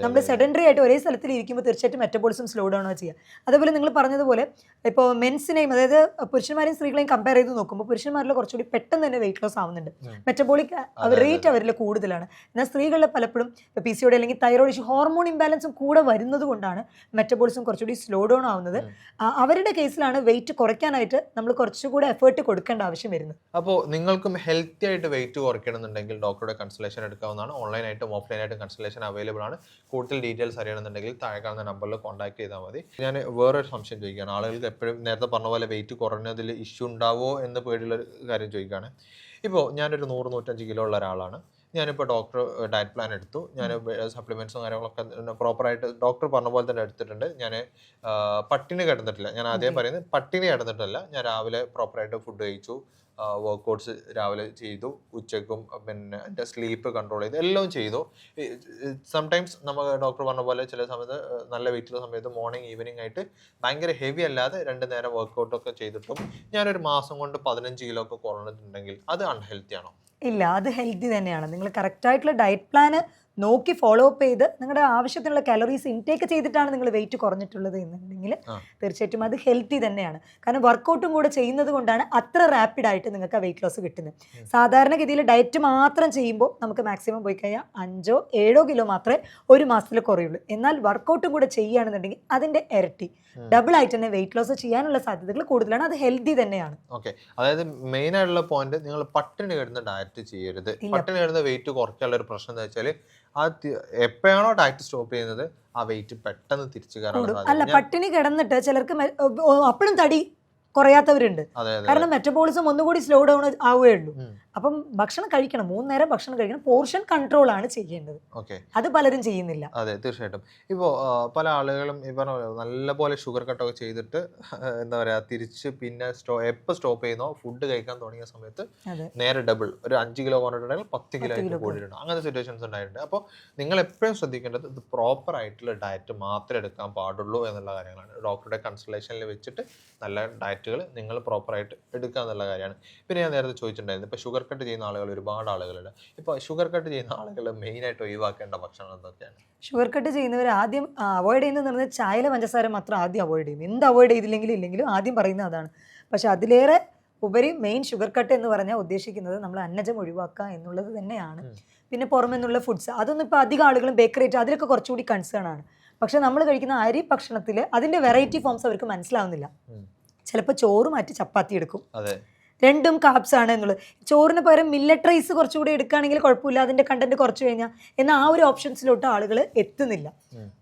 നമ്മൾ സെഡൻഡറി ആയിട്ട് ഒരേ സ്ഥലത്തിൽ ഇരിക്കുമ്പോൾ തീർച്ചയായിട്ടും മെറ്റബോളിസം സ്ലോ ഡൗൺ ചെയ്യുക. അതേപോലെ നിങ്ങൾ പറഞ്ഞതുപോലെ ഇപ്പോൾ മെൻസിനെയും, അതായത് പുരുഷന്മാരെയും സ്ത്രീകളെയും കമ്പയർ ചെയ്ത് നോക്കുമ്പോൾ പുരുഷന്മാരിൽ കുറച്ചുകൂടി പെട്ടെന്ന് തന്നെ വെയിറ്റ് ലോസ് ആവുന്നുണ്ട്. മെറ്റബോളിക് റേറ്റ് അവരിൽ കൂടുതലാണ്. എന്നാൽ സ്ത്രീകളിൽ പലപ്പോഴും PCOD അല്ലെങ്കിൽ തൈറോയ്ഡ് ഇഷ്യൂ, ഹോർമോൺ ഇംബാലൻസും കൂടെ വരുന്നത് കൊണ്ടാണ് മെറ്റബോളിസം കുറച്ചുകൂടി സ്ലോ ഡൗൺ ആവുന്നത്. അവരുടെ കേസിലാണ് വെയിറ്റ് കുറയ്ക്കാനായിട്ട് നമ്മൾ കുറച്ചുകൂടി എഫേർട്ട് കൊടുക്കേണ്ട ആവശ്യം വരുന്നത്. അപ്പോൾ നിങ്ങൾക്കും ഹെൽത്തി ആയിട്ട് വെയിറ്റ് കുറയ്ക്കണമെന്നുണ്ടെങ്കിൽ ഡോക്ടറുടെ കൺസൾട്ടേഷൻ എടുക്കാവുന്നതാണ്. ഓൺലൈനായിട്ടും ഓഫ്ലൈനായിട്ടും കൺസൾട്ടേഷൻ അവൈലബിൾ ആണ്. കൂടുതൽ ഡീറ്റെയിൽസ് അറിയണമെന്നുണ്ടെങ്കിൽ താഴെ കാണുന്ന നമ്പറിൽ കോൺടാക്ട് ചെയ്താൽ മതി. ഞാൻ വേറൊരു സംശയം ചോദിക്കുകയാണ്. ആളുകൾക്ക് എപ്പോഴും നേരത്തെ പറഞ്ഞ പോലെ വെയിറ്റ് കുറഞ്ഞതിൽ ഇഷ്യൂ ഉണ്ടാവോ എന്ന് പേടിയുള്ളൊരു കാര്യം ചോദിക്കുകയാണ്. ഇപ്പോൾ ഞാനൊരു 100-105 കിലോ ഉള്ള ഒരാളാണ്. ഞാനിപ്പോൾ ഡോക്ടർ ഡയറ്റ് പ്ലാൻ എടുത്തു. ഞാൻ സപ്ലിമെൻറ്റ്സും കാര്യങ്ങളൊക്കെ പ്രോപ്പറായിട്ട് ഡോക്ടർ പറഞ്ഞ പോലെ തന്നെ എടുത്തിട്ടുണ്ട്. ഞാൻ പട്ടിണി കിടന്നിട്ടില്ല. ഞാൻ ആദ്യം പറയുന്നത് പട്ടിണി കിടന്നിട്ടില്ല. ഞാൻ രാവിലെ പ്രോപ്പറായിട്ട് ഫുഡ് കഴിച്ചു, വർക്കൗട്ട്സ് രാവിലെ ചെയ്തു, ഉച്ചയ്ക്കും പിന്നെ എൻ്റെ സ്ലീപ്പ് കൺട്രോൾ ചെയ്തു, എല്ലാം ചെയ്തു. സംടൈംസ് നമ്മൾ ഡോക്ടർ പറഞ്ഞ പോലെ ചില സമയത്ത് നല്ല വെയിറ്റുള്ള സമയത്ത് മോർണിംഗ് ഈവനിങ് ആയിട്ട് ഭയങ്കര ഹെവി അല്ലാതെ 2 നേരം വർക്കൗട്ടൊക്കെ ചെയ്തിട്ടും ഞാനൊരു മാസം കൊണ്ട് 15 കിലോ ഒക്കെ കുറഞ്ഞിട്ടുണ്ടെങ്കിൽ അത് അൺഹെൽത്തി ആണോ? ഇല്ല, അത് ഹെൽത്തി തന്നെയാണ്. നിങ്ങൾ കറക്റ്റായിട്ടുള്ള ഡയറ്റ് പ്ലാന് നോക്കി ഫോളോ അപ്പ് ചെയ്ത് നിങ്ങളുടെ ആവശ്യത്തിനുള്ള കാലറീസ് ഇൻടേക്ക് ചെയ്തിട്ടാണ് നിങ്ങൾ വെയിറ്റ് കുറഞ്ഞിട്ടുള്ളത് എന്നുണ്ടെങ്കിൽ തീർച്ചയായിട്ടും അത് ഹെൽത്തി തന്നെയാണ്. കാരണം വർക്കൗട്ടും കൂടെ ചെയ്യുന്നത് കൊണ്ടാണ് അത്ര റാപ്പിഡായിട്ട് നിങ്ങൾക്ക് ആ വെയിറ്റ് ലോസ് കിട്ടുന്നത്. സാധാരണഗതിയിൽ ഡയറ്റ് മാത്രം ചെയ്യുമ്പോൾ നമുക്ക് മാക്സിമം പോയി കഴിഞ്ഞാൽ 5-7 കിലോ മാത്രമേ ഒരു മാസത്തിൽ കുറയുള്ളൂ. എന്നാൽ വർക്കൗട്ടും കൂടെ ചെയ്യുകയാണെന്നുണ്ടെങ്കിൽ അതിൻ്റെ ഇരട്ടി, ഡബിൾ ആയിട്ട് തന്നെ വെയിറ്റ് ലോസ് ചെയ്യാനുള്ള സാധ്യതകൾ കൂടുതലാണ്. അത് ഹെൽത്തി തന്നെയാണ്. ഓക്കെ, അതായത് മെയിൻ ആയിട്ടുള്ള പോയിന്റ്, നിങ്ങൾ പട്ടിണി കിടന്ന് ഡയറ്റ് ചെയ്യരുത്. പട്ടിണി കിടന്ന് വെയിറ്റ് കുറയ്ക്കാനുള്ള ഒരു പ്രശ്നം എന്താ വെച്ചാൽ എപ്പോഴാണോ ഡയറ്റ് സ്റ്റോപ്പ് ചെയ്യുന്നത് ആ വെയിറ്റ് പെട്ടെന്ന് തിരിച്ചു കയറാൻ. അല്ല, പട്ടിണി കിടന്നിട്ട് ചിലർക്ക് അപ്പോഴും തടി കുറയാത്തവരുണ്ട്. കാരണം മെറ്റബോളിസം ഒന്നുകൂടി സ്ലോ ഡൗൺ ആവുകയുള്ളൂ. അപ്പം ഭക്ഷണം കഴിക്കണം, 3 നേരം ഭക്ഷണം കഴിക്കണം. പോർഷൻ കൺട്രോൾ ആണ് ചെയ്യേണ്ടത്. അത് പലരും ചെയ്യുന്നില്ല. അതെ, തീർച്ചയായിട്ടും. ഇപ്പോൾ പല ആളുകളും ഈ പറഞ്ഞ നല്ല പോലെ ഷുഗർ കട്ടൊക്കെ ചെയ്തിട്ട് എന്താ പറയാ, തിരിച്ച് പിന്നെ എപ്പോൾ സ്റ്റോപ്പ് ചെയ്യുന്നോ ഫുഡ് കഴിക്കാൻ തുടങ്ങിയ സമയത്ത് നേരെ ഡബിൾ, ഒരു 5 കിലോ കുറഞ്ഞിട്ടുണ്ടെങ്കിൽ 10 കിലോ ആയിട്ട് കൂടിയിട്ടുണ്ട്. അങ്ങനത്തെ സിറ്റുവേഷൻസ് ഉണ്ടായിട്ടുണ്ട്. അപ്പോൾ നിങ്ങൾ എപ്പോഴും ശ്രദ്ധിക്കേണ്ടത് ഇത് പ്രോപ്പർ ആയിട്ടുള്ള ഡയറ്റ് മാത്രമേ എടുക്കാൻ പാടുള്ളൂ എന്നുള്ള കാര്യങ്ങളാണ്. ഡോക്ടറുടെ കൺസൾട്ടേഷനിൽ വെച്ചിട്ട് നല്ല ഡയറ്റുകൾ നിങ്ങൾ പ്രോപ്പറായിട്ട് എടുക്കുക എന്നുള്ള കാര്യമാണ്. പിന്നെ ഞാൻ നേരത്തെ ചോദിച്ചിട്ടുണ്ടായിരുന്നു, ഇപ്പോൾ ഷുഗർ കട്ട് ചെയ്യുന്ന ആളുകൾ ഒരുപാട് ആളുകളുണ്ട്. ഇപ്പോൾ ഷുഗർ കട്ട് ചെയ്യുന്ന ആളുകൾ മെയിനായിട്ട് ഒഴിവാക്കേണ്ട ഭക്ഷണം എന്തൊക്കെയാണ്? ഷുഗർ കട്ട് ചെയ്യുന്നവർ ആദ്യം അവോയ്ഡ് ചെയ്യുന്നതെന്ന് പറഞ്ഞാൽ ചായയിലെ പഞ്ചസാര മാത്രം ആദ്യം അവോയ്ഡ് ചെയ്യും. എന്ത് അവോയ്ഡ് ചെയ്തില്ലെങ്കിലും ആദ്യം പറയുന്നത് അതാണ്. പക്ഷെ അതിലേറെ ഉപരി മെയിൻ ഷുഗർ കട്ട് എന്ന് പറഞ്ഞാൽ ഉദ്ദേശിക്കുന്നത് നമ്മൾ അന്നജം ഒഴിവാക്കുക എന്നുള്ളത് തന്നെയാണ്. പിന്നെ പുറമെന്നുള്ള ഫുഡ്സ്, അതൊന്നും ഇപ്പോൾ അധികം ആളുകളും ബേക്കറി ആയിട്ട് അതിലൊക്കെ കുറച്ചുകൂടി കൺസേൺ ആണ്. പക്ഷെ നമ്മൾ കഴിക്കുന്ന അരി ഭക്ഷണത്തിൽ അതിൻ്റെ വെറൈറ്റി ഫോംസ് അവർക്ക് മനസ്സിലാവുന്നില്ല. ചിലപ്പോൾ ചോറ് മാറ്റി ചപ്പാത്തി എടുക്കും, രണ്ടും കാപ്സ് ആണ് എന്നുള്ളത്. ചോറിന് പകരം മില്ലറ്റ് റൈസ് കുറച്ചുകൂടി എടുക്കുകയാണെങ്കിൽ കുഴപ്പമില്ല, അതിൻ്റെ കണ്ടന്റ് കുറച്ച് കഴിഞ്ഞാൽ, എന്നാൽ ആ ഒരു ഓപ്ഷൻസിലോട്ട് ആളുകൾ എത്തുന്നില്ല.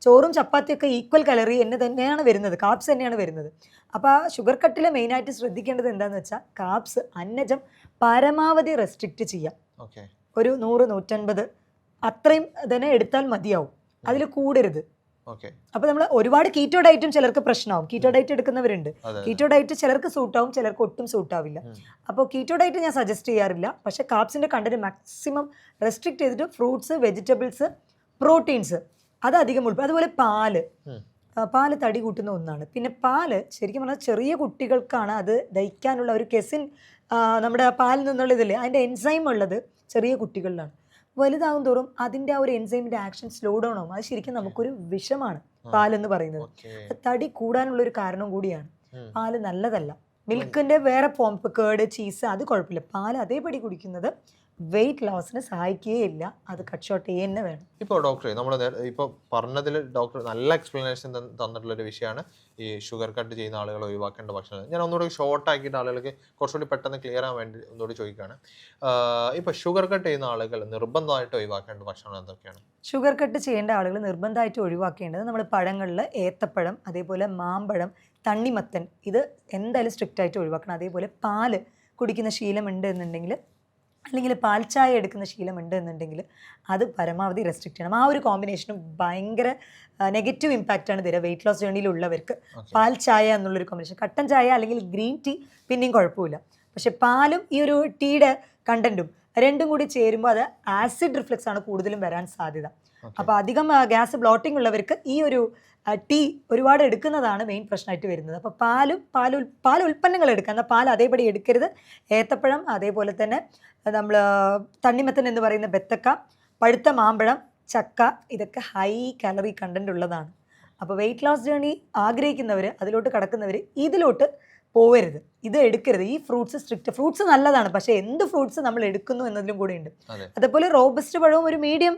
ചോറും ചപ്പാത്തിയൊക്കെ ഈക്വൽ കലറി തന്നെയാണ് വരുന്നത്, കാപ്സ് തന്നെയാണ് വരുന്നത്. അപ്പോൾ ആ ഷുഗർ കട്ടിൽ മെയിനായിട്ട് ശ്രദ്ധിക്കേണ്ടത് എന്താണെന്ന് വെച്ചാൽ കാപ്സ്, അന്നജം പരമാവധി റെസ്ട്രിക്റ്റ് ചെയ്യാം. ഓക്കെ ഒരു 100-150 അത്രയും തന്നെ എടുത്താൽ മതിയാവും, അതിൽ കൂടരുത്. ഓക്കെ അപ്പോൾ നമ്മൾ ഒരുപാട് കീറ്റോ ഡയറ്റും ചിലർക്ക് പ്രശ്നമാവും. കീറ്റോ ഡയറ്റ് എടുക്കുന്നവരുണ്ട്. കീറ്റോ ഡയറ്റ് ചിലർക്ക് സൂട്ടാവും, ചിലർക്ക് ഒട്ടും സൂട്ടാവില്ല. അപ്പോൾ കീറ്റോ ഡയറ്റ് ഞാൻ സജസ്റ്റ് ചെയ്യാറില്ല. പക്ഷേ കാർബ്സിൻ്റെ കണ്ടന്റ് മാക്സിമം റെസ്ട്രിക്റ്റ് ചെയ്തിട്ട് ഫ്രൂട്ട്സ്, വെജിറ്റബിൾസ്, പ്രോട്ടീൻസ് അത് അധികം ഉൾപ്പെടും. അതുപോലെ പാല് തടി കൂട്ടുന്ന ഒന്നാണ്. പിന്നെ പാല് ശരിക്കും പറഞ്ഞാൽ ചെറിയ കുട്ടികൾക്കാണ് അത് ദഹിക്കാനുള്ള ഒരു കെസിൻ, നമ്മുടെ പാലിൽ നിന്നുള്ള ഇതില്ലേ അതിൻ്റെ എൻസൈം ഉള്ളത് ചെറിയ കുട്ടികളിലാണ്. വലുതാകും തോറും അതിൻ്റെ ആ ഒരു എൻസൈമിൻ്റെ ആക്ഷൻ സ്ലോ ഡൗൺ ആവും. അത് ശരിക്കും നമുക്കൊരു വിഷമാണ് പാലെന്ന് പറയുന്നത്. തടി കൂടാനുള്ളൊരു കാരണം കൂടിയാണ്. പാല് നല്ലതല്ല. മിൽക്കിൻ്റെ വേറെ ഫോം, കേട്, ചീസ് അത് കുഴപ്പമില്ല. പാല് അതേപടി കുടിക്കുന്നത് വെയിറ്റ് ലോസിന് സഹായിക്കുകയില്ല. അത് കട്ട് ഷോർട്ട് ചെയ്യുക വേണം. ഇപ്പോൾ ഡോക്ടറെ നമ്മൾ ഇപ്പോൾ പറഞ്ഞതിൽ ഡോക്ടർ നല്ല എക്സ്പ്ലനേഷൻ തന്നിട്ടുള്ളൊരു വിഷയമാണ് ഈ ഷുഗർ കട്ട് ചെയ്യുന്ന ആളുകൾ ഒഴിവാക്കേണ്ട ഭക്ഷണം. ഞാൻ ഒന്നുകൂടി ഷോർട്ട് ആക്കിയിട്ട് ആളുകൾക്ക് കുറച്ചുകൂടി പെട്ടെന്ന് ക്ലിയർ ആവാൻ വേണ്ടി ഒന്നുകൂടി ചോദിക്കുകയാണ്. ഇപ്പോൾ ഷുഗർ കട്ട് ചെയ്യുന്ന ആളുകൾ നിർബന്ധമായിട്ട് ഒഴിവാക്കേണ്ട ഭക്ഷണം എന്തൊക്കെയാണ്? ഷുഗർ കട്ട് ചെയ്യേണ്ട ആളുകൾ നിർബന്ധമായിട്ട് ഒഴിവാക്കേണ്ടത് നമ്മൾ പഴങ്ങളിൽ ഏത്തപ്പഴം, അതേപോലെ മാമ്പഴം, തണ്ണിമത്തൻ, ഇത് എന്തായാലും സ്ട്രിക്റ്റ് ആയിട്ട് ഒഴിവാക്കണം. അതേപോലെ പാല് കുടിക്കുന്ന ശീലമുണ്ട് എന്നുണ്ടെങ്കിൽ, അല്ലെങ്കിൽ പാൽ ചായ എടുക്കുന്ന ശീലമുണ്ട് എന്നുണ്ടെങ്കിൽ അത് പരമാവധി റെസ്ട്രിക്റ്റ് ചെയ്യണം. ആ ഒരു കോമ്പിനേഷനും ഭയങ്കര നെഗറ്റീവ് ഇമ്പാക്റ്റാണ് തരിക വെയിറ്റ് ലോസ് ജേണിയിലുള്ളവർക്ക്. പാൽ ചായ എന്നുള്ളൊരു കോമ്പിനേഷൻ, കട്ടൻ ചായ അല്ലെങ്കിൽ ഗ്രീൻ ടീ പിന്നെയും കുഴപ്പമില്ല. പക്ഷെ പാലും ഈ ഒരു ടീയുടെ കണ്ടന്റും രണ്ടും കൂടി ചേരുമ്പോൾ അത് ആസിഡ് റിഫ്ലക്സ് ആണ് കൂടുതലും വരാൻ സാധ്യത. അപ്പോൾ അധികം ഗ്യാസ് ബ്ലോട്ടിംഗ് ഉള്ളവർക്ക് ഈ ഒരു ടീ ഒരുപാട് എടുക്കുന്നതാണ് മെയിൻ പ്രശ്നമായിട്ട് വരുന്നത്. അപ്പോൾ പാൽ ഉൽപ്പന്നങ്ങൾ എടുക്കുക, എന്നാൽ പാൽ അതേപടി എടുക്കരുത്. ഏത്തപ്പഴം, അതേപോലെ തന്നെ നമ്മൾ തണ്ണിമത്തൻ എന്ന് പറയുന്ന ബത്തക്ക, പഴുത്ത മാമ്പഴം, ചക്ക, ഇതൊക്കെ ഹൈ കാലറി കണ്ടന്റ് ഉള്ളതാണ്. അപ്പോൾ വെയിറ്റ് ലോസ് ജേണി ആഗ്രഹിക്കുന്നവർ, അതിലോട്ട് കടക്കുന്നവർ ഇതിലോട്ട് പോവരുത്, ഇത് എടുക്കരുത്. ഈ ഫ്രൂട്ട്സ് നല്ലതാണ്, പക്ഷേ എന്ത് ഫ്രൂട്ട്സ് നമ്മൾ എടുക്കുന്നു എന്നതിലും കൂടെ ഉണ്ട്. അതേപോലെ റോബസ്റ്റ് പഴവും ഒരു മീഡിയം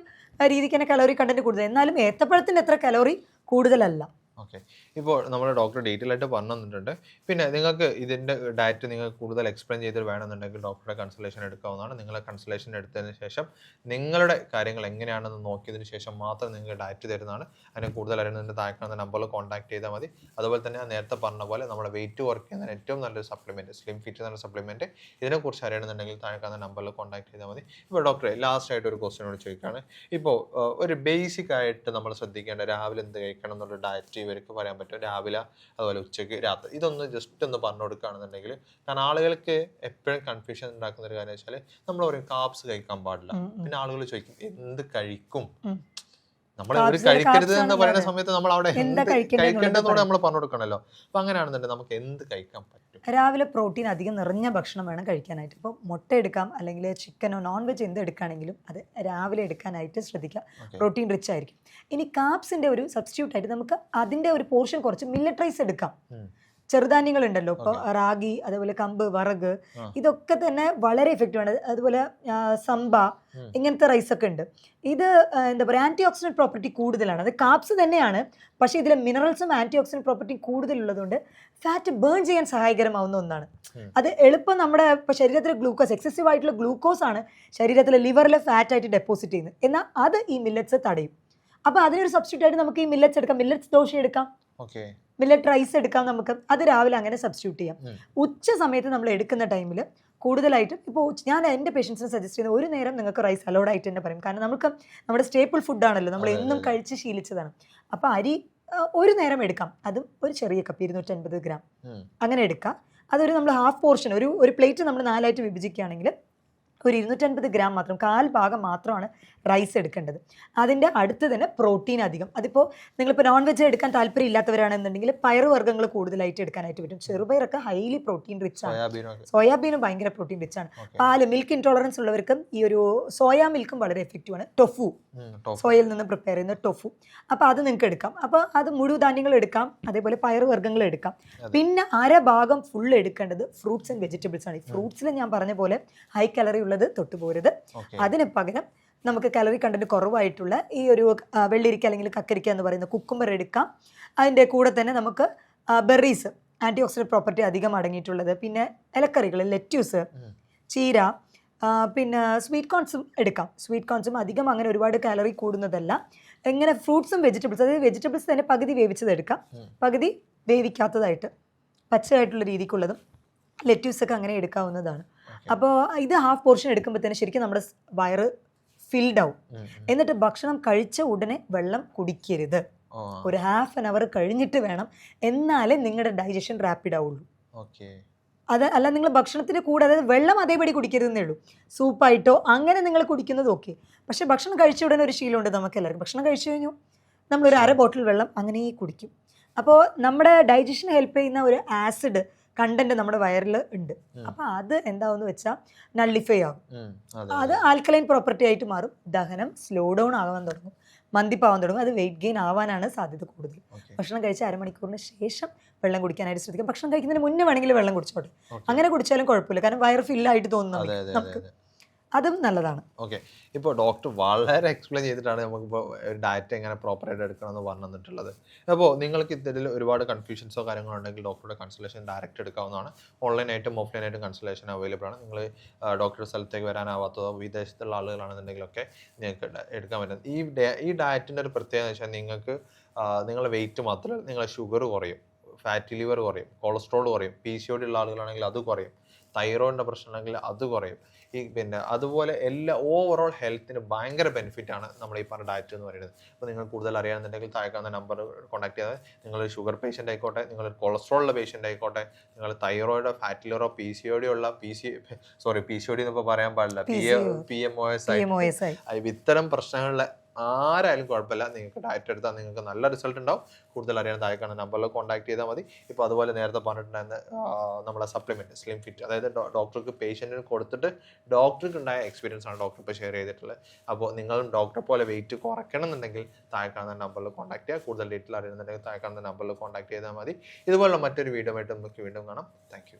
രീതിക്ക് തന്നെ കലോറി കണ്ടന്റ് കൂടുതൽ, എന്നാലും ഏത്തപ്പഴത്തിൻ്റെ അത്ര കലോറി കൂടുതലല്ല. ഓക്കെ, ഇപ്പോൾ നമ്മൾ ഡോക്ടർ ഡീറ്റെയിൽ ആയിട്ട് പറഞ്ഞു തന്നിട്ടുണ്ട്. പിന്നെ നിങ്ങൾക്ക് ഇതിൻ്റെ ഡയറ്റ് നിങ്ങൾക്ക് കൂടുതൽ എക്സ്പ്ലെയിൻ ചെയ്ത് വേണമെന്നുണ്ടെങ്കിൽ ഡോക്ടറുടെ കൺസൾട്ടേഷൻ എടുക്കാവുന്നതാണ്. നിങ്ങളെ കൺസൾട്ടേഷൻ എടുത്തതിന് ശേഷം നിങ്ങളുടെ കാര്യങ്ങൾ എങ്ങനെയാണെന്ന് നോക്കിയതിന് ശേഷം മാത്രം നിങ്ങൾക്ക് ഡയറ്റ് തരുന്നതാണ്. അതിന് കൂടുതൽ അറിയുന്നതിൻ്റെ താഴെ നമ്പറിൽ കോൺടാക്ട് ചെയ്താൽ മതി. അതുപോലെ തന്നെ ഞാൻ നേരത്തെ പറഞ്ഞ പോലെ നമ്മുടെ വെയിറ്റ് വർക്ക് ചെയ്യുന്ന ഏറ്റവും നല്ലൊരു സപ്ലിമെൻറ്റ് സ്ലിം ഫിറ്റ് എന്ന സപ്ലിമെൻറ്റ്, ഇതിനെക്കുറിച്ച് അറിയണമെന്നുണ്ടെങ്കിൽ താഴെ നമ്പറിൽ കോൺടാക്ട് ചെയ്താൽ മതി. ഇപ്പോൾ ഡോക്ടറെ ലാസ്റ്റ് ആയിട്ട് ഒരു ക്വസ്റ്റ്യനോട് ചോദിക്കുകയാണ്. ഇപ്പോൾ ഒരു ബേസിക് ആയിട്ട് നമ്മൾ ശ്രദ്ധിക്കേണ്ട രാവിലെ എന്ത് കഴിക്കണം എന്നുള്ള ഡയറ്റ് ഇവർക്ക് പറയാൻ പറ്റും. രാവിലെ, അതുപോലെ ഉച്ചയ്ക്ക്, രാത്രി, ഇതൊന്ന് ജസ്റ്റ് ഒന്ന് പറഞ്ഞു കൊടുക്കുകയാണെന്നുണ്ടെങ്കിൽ. കാരണം ആളുകൾക്ക് എപ്പോഴും കൺഫ്യൂഷൻ ഉണ്ടാക്കുന്ന ഒരു കാര്യം വെച്ചാൽ നമ്മൾ പറയും കാർബ്സ് കഴിക്കാൻ പാടില്ല. പിന്നെ ആളുകൾ ചോദിക്കും എന്ത് കഴിക്കും, നമ്മൾ ഒരു കഴിക്കരുത് എന്ന് പറയുന്ന സമയത്ത് നമ്മൾ അവിടെ എന്ത് കഴിക്കേണ്ടതോടെ നമ്മൾ പറഞ്ഞു കൊടുക്കണമല്ലോ. അപ്പൊ അങ്ങനെയാണെന്നുണ്ടെങ്കിൽ നമുക്ക് എന്ത് കഴിക്കാൻ പറ്റും? രാവിലെ പ്രോട്ടീൻ അധികം നിറഞ്ഞ ഭക്ഷണം വേണം കഴിക്കാനായിട്ട്. ഇപ്പോൾ മുട്ട എടുക്കാം, അല്ലെങ്കിൽ ചിക്കനോ നോൺ വെജ് എന്ത് എടുക്കുകയാണെങ്കിലും അത് രാവിലെ എടുക്കാനായിട്ട് ശ്രദ്ധിക്കുക. പ്രോട്ടീൻ റിച്ച് ആയിരിക്കും. ഇനി കാർബ്സിന്റെ ഒരു സബ്സ്റ്റിറ്റ്യൂട്ട് ആയിട്ട് നമുക്ക് അതിന്റെ ഒരു പോർഷൻ കുറച്ച് മില്ലറ്റ് റൈസ് എടുക്കാം. ചെറുധാന്യങ്ങൾ ഉണ്ടല്ലോ, ഇപ്പോൾ റാഗി, അതേപോലെ കമ്പ്, വറക്, ഇതൊക്കെ തന്നെ വളരെ എഫക്റ്റീവ് ആണ്. അതുപോലെ സംബ, ഇങ്ങനത്തെ റൈസ് ഒക്കെ ഉണ്ട്. ഇത് എന്താ പറയുക, ആൻറ്റി ഓക്സിഡൻറ്റ് പ്രോപ്പർട്ടി കൂടുതലാണ്. അത് കാർബ്സ് തന്നെയാണ്, പക്ഷേ ഇതിൽ മിനറൽസും ആൻറ്റി ഓക്സിഡൻറ്റ് പ്രോപ്പർട്ടിയും കൂടുതലുള്ളതുകൊണ്ട് ഫാറ്റ് ബേൺ ചെയ്യാൻ സഹായകരമാവുന്ന ഒന്നാണ്. അത് എളുപ്പം നമ്മുടെ ഇപ്പോൾ ശരീരത്തിലെ ഗ്ലൂക്കോസ്, എക്സസീവ് ആയിട്ടുള്ള ഗ്ലൂക്കോസ് ആണ് ശരീരത്തിലെ ലിവറിലെ ഫാറ്റ് ആയിട്ട് ഡെപ്പോസിറ്റ് ചെയ്യുന്നത്. എന്നാൽ അത് ഈ മില്ലറ്റ്സ് തടയും. അപ്പോൾ അതിനൊരു സബ്സ്റ്റിറ്റ്യൂട്ട് ആയിട്ട് നമുക്ക് ഈ മില്ലറ്റ്സ് എടുക്കാം. മില്ലറ്റ്സ് ദോശ എടുക്കാം, മില്ലറ്റ് റൈസ് എടുക്കാം. നമുക്ക് അത് രാവിലെ അങ്ങനെ സബ്സ്റ്റിറ്റ്യൂട്ട് ചെയ്യാം. ഉച്ച സമയത്ത് നമ്മൾ എടുക്കുന്ന ടൈമിൽ കൂടുതലായിട്ടും ഇപ്പോൾ ഞാൻ എൻ്റെ പേഷ്യൻസിന് സജസ്റ്റ് ചെയ്യുന്ന ഒരു നേരം നിങ്ങൾക്ക് റൈസ് അലോഡ് ആയിട്ട് തന്നെ പറയും. കാരണം നമുക്ക് നമ്മുടെ സ്റ്റേപ്പിൾ ഫുഡാണല്ലോ, നമ്മൾ എന്നും കഴിച്ച് ശീലിച്ചതാണ്. അപ്പോൾ അരി ഒരു നേരം എടുക്കാം, അതും ഒരു ചെറിയ കപ്പ് 250 ഗ്രാം അങ്ങനെ എടുക്കാം. അതൊരു നമ്മൾ ഹാഫ് പോർഷൻ, ഒരു പ്ലേറ്റ് നമ്മൾ 4ആയിട്ട് വിഭജിക്കുകയാണെങ്കിൽ ഒരു 250 ഗ്രാം മാത്രം, 1/4 ഭാഗം മാത്രമാണ് റൈസ് എടുക്കേണ്ടത്. അതിൻ്റെ അടുത്ത് തന്നെ പ്രോട്ടീൻ അധികം. അതിപ്പോൾ നിങ്ങളിപ്പോൾ നോൺ വെജ് എടുക്കാൻ താല്പര്യം ഇല്ലാത്തവരാണെന്നുണ്ടെങ്കിൽ പയറുവർഗ്ഗങ്ങൾ കൂടുതലായിട്ട് എടുക്കാനായിട്ട് പറ്റും. ചെറുപയറൊക്കെ ഹൈലി പ്രോട്ടീൻ റിച്ച് ആണ്. സോയാബീനും ഭയങ്കര പ്രോട്ടീൻ റിച്ച് ആണ്. പാല്, മിൽക്ക് ഇൻടോളറൻസ് ഉള്ളവർക്കും ഈ ഒരു സോയാ മിൽക്കും വളരെ എഫക്റ്റീവ് ആണ്. ടൊഫു, സോയയിൽ നിന്ന് പ്രിപ്പയർ ചെയ്യുന്ന ടൊഫു, അപ്പോൾ അത് നിങ്ങൾക്ക് എടുക്കാം. അപ്പോൾ അത് മുഴുധാന്യങ്ങൾ എടുക്കാം, അതേപോലെ പയറുവർഗ്ഗങ്ങൾ എടുക്കാം. പിന്നെ ഭാഗം ഫുൾ എടുക്കേണ്ടത് ഫ്രൂട്ട്സ് ആൻഡ് വെജിറ്റബിൾസ് ആണ്. ഈ ഫ്രൂട്ട്സിൽ ഞാൻ പറഞ്ഞ പോലെ ഹൈ കലറി ഉള്ളത് തൊട്ടുപോരുത്. അതിന് പകരം നമുക്ക് കലറി കണ്ടന്റ് കുറവായിട്ടുള്ള ഈ ഒരു വെള്ളിരിക്ക അല്ലെങ്കിൽ കക്കരിക്ക എന്ന് പറയുന്ന കുക്കുംബർ എടുക്കാം. അതിൻ്റെ കൂടെ തന്നെ നമുക്ക് ബെറീസ്, ആൻറ്റി ഓക്സിഡൻറ്റ് പ്രോപ്പർട്ടി അധികം അടങ്ങിയിട്ടുള്ളത്, പിന്നെ ഇലക്കറികൾ, ലെറ്റ്യൂസ്, ചീര, പിന്നെ സ്വീറ്റ് കോൺസും എടുക്കാം. സ്വീറ്റ് കോൺസും അധികം അങ്ങനെ ഒരുപാട് കാലറി കൂടുന്നതല്ല. എങ്ങനെ ഫ്രൂട്ട്സും വെജിറ്റബിൾസ്, അതായത് വെജിറ്റബിൾസ് തന്നെ പകുതി വേവിച്ചത് എടുക്കാം, പകുതി വേവിക്കാത്തതായിട്ട് പച്ചയായിട്ടുള്ള രീതിക്കുള്ളതും ലെറ്റ്യൂസ് ഒക്കെ അങ്ങനെ എടുക്കാവുന്നതാണ്. Okay. അപ്പോൾ ഇത് ഹാഫ് പോർഷൻ എടുക്കുമ്പോഴത്തേന് ശരിക്കും നമ്മുടെ വയറ് ഫിൽഡ് ആവും. എന്നിട്ട് ഭക്ഷണം കഴിച്ച ഉടനെ വെള്ളം കുടിക്കരുത്. ഒരു ഹാഫ് ആൻ അവർ കഴിഞ്ഞിട്ട് വേണം, എന്നാലേ നിങ്ങളുടെ ഡൈജഷൻ റാപ്പിഡ് ആവുള്ളൂ. അത് അല്ല നിങ്ങൾ ഭക്ഷണത്തിന് കൂടെ, അതായത് വെള്ളം അതേപടി കുടിക്കരുതെന്നേ ഉള്ളൂ. സൂപ്പായിട്ടോ അങ്ങനെ നിങ്ങൾ കുടിക്കുന്നത് ഓക്കെ. പക്ഷെ ഭക്ഷണം കഴിച്ച ഉടനെ ഒരു ശീലമുണ്ട് നമുക്ക് എല്ലാവർക്കും. ഭക്ഷണം കഴിച്ചു കഴിഞ്ഞു നമ്മളൊരു 1/2 ബോട്ടിൽ വെള്ളം അങ്ങനെ കുടിക്കും. അപ്പോൾ നമ്മുടെ ഡൈജഷന് ഹെൽപ്പ് ചെയ്യുന്ന ഒരു ആസിഡ് കണ്ടന്റ് നമ്മുടെ വയറിൽ ഉണ്ട്. അപ്പോൾ അത് എന്താവെന്ന് വെച്ചാൽ നള്ളിഫൈ ആകും. അത് ആൽക്കലൈൻ പ്രോപ്പർട്ടി ആയിട്ട് മാറും. ദഹനം സ്ലോ ഡൗൺ ആകാൻ തുടങ്ങും, മന്ദിപ്പാവാൻ തുടങ്ങും. അത് വെയിറ്റ് ഗെയിൻ ആവാനാണ് സാധ്യത കൂടുതൽ. ഭക്ഷണം കഴിച്ച 1/2 മണിക്കൂറിന് ശേഷം വെള്ളം കുടിക്കാനായിട്ട് ശ്രദ്ധിക്കാം. ഭക്ഷണം കഴിക്കുന്നതിന് മുന്നേ വേണമെങ്കിൽ വെള്ളം കുടിച്ചോട്ടെ, അങ്ങനെ കുടിച്ചാലും കുഴപ്പമില്ല. കാരണം വയറ് ഫില്ലായിട്ട് തോന്നുന്നു നമുക്ക്, അതും നല്ലതാണ്. ഓക്കെ, ഇപ്പോൾ ഡോക്ടർ വളരെ എക്സ്പ്ലെയിൻ ചെയ്തിട്ടാണ് നമുക്കിപ്പോൾ ഒരു ഡയറ്റ് എങ്ങനെ പ്രോപ്പറായിട്ട് എടുക്കണമെന്ന് പറഞ്ഞു തന്നിട്ടുള്ളത്. അപ്പോൾ നിങ്ങൾക്ക് ഇതിൽ ഒരുപാട് കൺഫ്യൂഷൻസോ കാര്യങ്ങളോ ഉണ്ടെങ്കിൽ ഡോക്ടറുടെ കൺസൾട്ടേഷൻ ഡയറക്റ്റ് എടുക്കാവുന്നതാണ്. ഓൺലൈനായിട്ടും ഓഫ്ലൈനായിട്ടും കൺസൾട്ടേഷൻ അവൈലബിൾ ആണ്. നിങ്ങൾ ഡോക്ടറുടെ സ്ഥലത്തേക്ക് വരാനാവാത്തതോ വിദേശത്തുള്ള ആളുകളാണെന്നുണ്ടെങ്കിലൊക്കെ നിങ്ങൾക്ക് എടുക്കാൻ പറ്റും. ഈ ഡയറ്റിൻ്റെ ഒരു പ്രത്യേകത എന്ന് വെച്ചാൽ നിങ്ങൾക്ക് നിങ്ങളുടെ വെയിറ്റ് മാത്രമല്ല, നിങ്ങളുടെ ഷുഗർ കുറയും, ഫാറ്റി ലിവർ കുറയും, കൊളസ്ട്രോൾ കുറയും, PCOD ഉള്ള ആളുകളാണെങ്കിൽ അത് കുറയും, തൈറോയിഡിൻ്റെ പ്രശ്നമുണ്ടെങ്കിൽ അത് കുറയും. പിന്നെ അതുപോലെ എല്ലാ ഓവറോൾ ഹെൽത്തിന് ഭയങ്കര ബെനിഫിറ്റ് ആണ് നമ്മൾ ഈ പറഞ്ഞ ഡയറ്റ് എന്ന് പറയുന്നത്. അപ്പോൾ നിങ്ങൾ കൂടുതൽ അറിയാമെന്നുണ്ടെങ്കിൽ താഴെക്കാവുന്ന നമ്പർ കോൺടാക്ട് ചെയ്താൽ, നിങ്ങൾ ഷുഗർ പേഷ്യൻ്റ് ആയിക്കോട്ടെ, നിങ്ങൾ കൊളസ്ട്രോളുള്ള പേഷ്യൻ്റ് ആയിക്കോട്ടെ, നിങ്ങൾ തൈറോയിഡോ ഫാറ്റി ലിവറോ PCOD ഉള്ള PCOD എന്നിപ്പോൾ പറയാൻ പാടില്ല, PMOS ഇത്തരം പ്രശ്നങ്ങളിലെ ആരായാലും കുഴപ്പമില്ല, നിങ്ങൾക്ക് ഡയറ്റ് എടുത്താൽ നിങ്ങൾക്ക് നല്ല റിസൾട്ട് ഉണ്ടാവും. കൂടുതൽ അറിയാൻ താഴെക്കാണ് നമ്പറിൽ കോൺടാക്ട് ചെയ്താൽ മതി. ഇപ്പോൾ അതുപോലെ നേരത്തെ പറഞ്ഞിട്ടുണ്ടായിരുന്ന നമ്മളെ സപ്ലിമെൻറ്റ് സ്ലിം ഫിറ്റ്, അതായത് ഡോക്ടർക്ക് പേഷ്യൻറ്റിന് കൊടുത്തിട്ട് ഡോക്ടർക്ക് ഉണ്ടായ എക്സ്പീരിയൻസ് ആണ് ഡോക്ടർ ഇപ്പോൾ ഷെയർ ചെയ്തിട്ടുള്ളത്. അപ്പോൾ നിങ്ങളും ഡോക്ടറെ പോലെ വെയിറ്റ് കുറയ്ക്കണം എന്നുണ്ടെങ്കിൽ താഴെക്കാണുന്ന നമ്പറിൽ കോൺടാക്ട് ചെയ്യുക. കൂടുതൽ ഡീറ്റെയിൽ അറിയുന്നുണ്ടെങ്കിൽ താഴെക്കാണുന്ന നമ്പറിൽ കോൺടാക്ട് ചെയ്താൽ മതി. ഇതുപോലുള്ള മറ്റൊരു വീഡിയോ ആയിട്ട് നമുക്ക് വീണ്ടും കാണാം. Thank you.